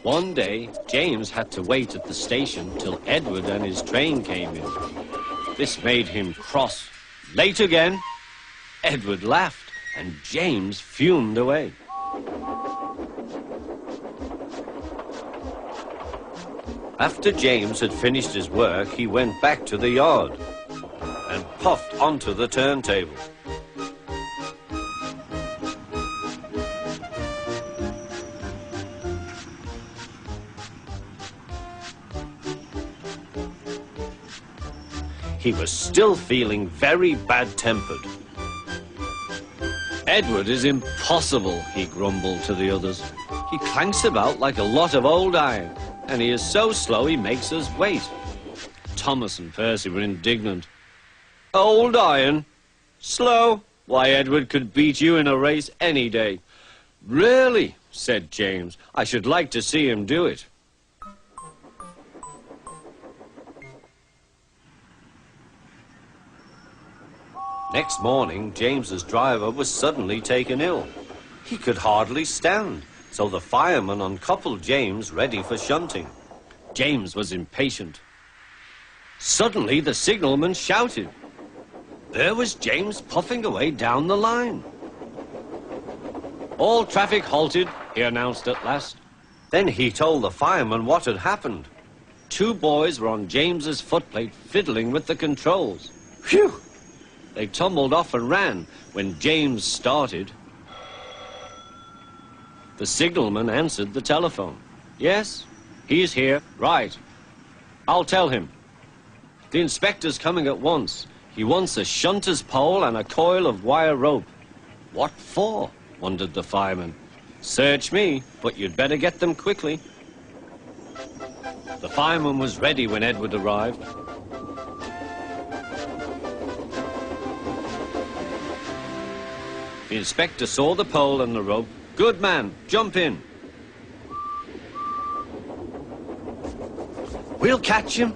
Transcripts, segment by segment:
One day, James had to wait at the station till Edward and his train came in. This made him cross. Late again? Edward laughed, and James fumed away. After James had finished his work, he went back to the yard and puffed onto the turntable. He was still feeling very bad-tempered. "Edward is impossible," he grumbled to the others. "He clanks about like a lot of old iron, and he is so slow he makes us wait." Thomas and Percy were indignant. "Old iron? Slow? Why, Edward could beat you in a race any day." "Really?" said James. "I should like to see him do it." Next morning, James's driver was suddenly taken ill. He could hardly stand, so the fireman uncoupled James ready for shunting. James was impatient. Suddenly, the signalman shouted. There was James puffing away down the line. "All traffic halted," he announced at last. Then he told the fireman what had happened. 2 boys were on James's footplate fiddling with the controls. Phew! They tumbled off and ran when James started. The signalman answered the telephone. "Yes, he's here. Right. I'll tell him. The inspector's coming at once. He wants a shunter's pole and a coil of wire rope." "What for?" wondered the fireman. "Search me, but you'd better get them quickly." The fireman was ready when Edward arrived. The inspector saw the pole and the rope. "Good man, jump in." We'll catch him,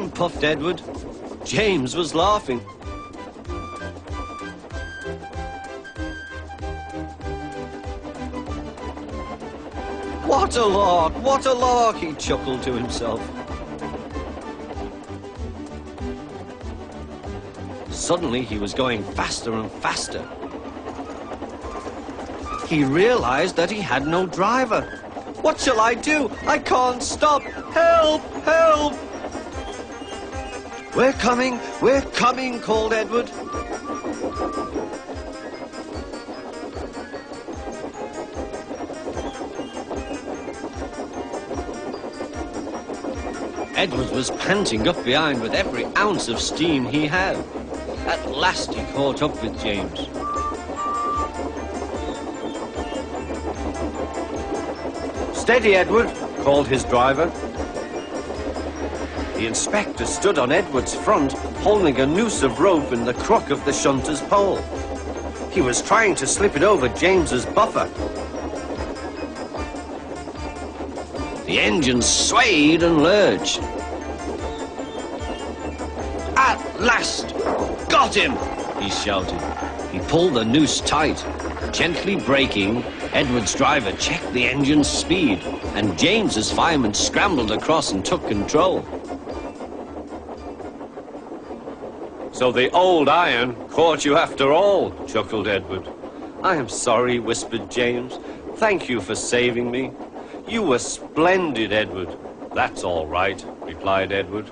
puffed Edward. James was laughing. What a lark, he chuckled to himself. Suddenly, he was going faster and faster. He realized that he had no driver. "What shall I do? I can't stop! Help! Help!" We're coming, called Edward. Edward was panting up behind with every ounce of steam he had. At last he caught up with James. "Steady, Edward," called his driver. The inspector stood on Edward's front, holding a noose of rope in the crook of the shunter's pole. He was trying to slip it over James's buffer. The engine swayed and lurched. "At last! Got him!" he shouted. He pulled the noose tight. Gently braking, Edward's driver checked the engine's speed, and James's fireman scrambled across and took control. "So the old iron caught you after all," chuckled Edward. "I am sorry," whispered James. "Thank you for saving me." "You were splendid, Edward." "That's all right," replied Edward.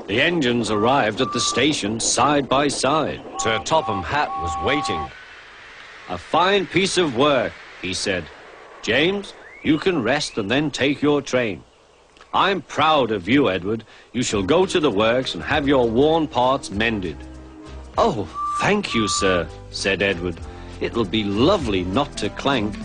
The engines arrived at the station side by side. Sir Topham Hatt was waiting. "A fine piece of work," he said. "James, you can rest and then take your train. I'm proud of you, Edward. You shall go to the works and have your worn parts mended." "Oh, thank you, sir," said Edward. "It'll be lovely not to clank."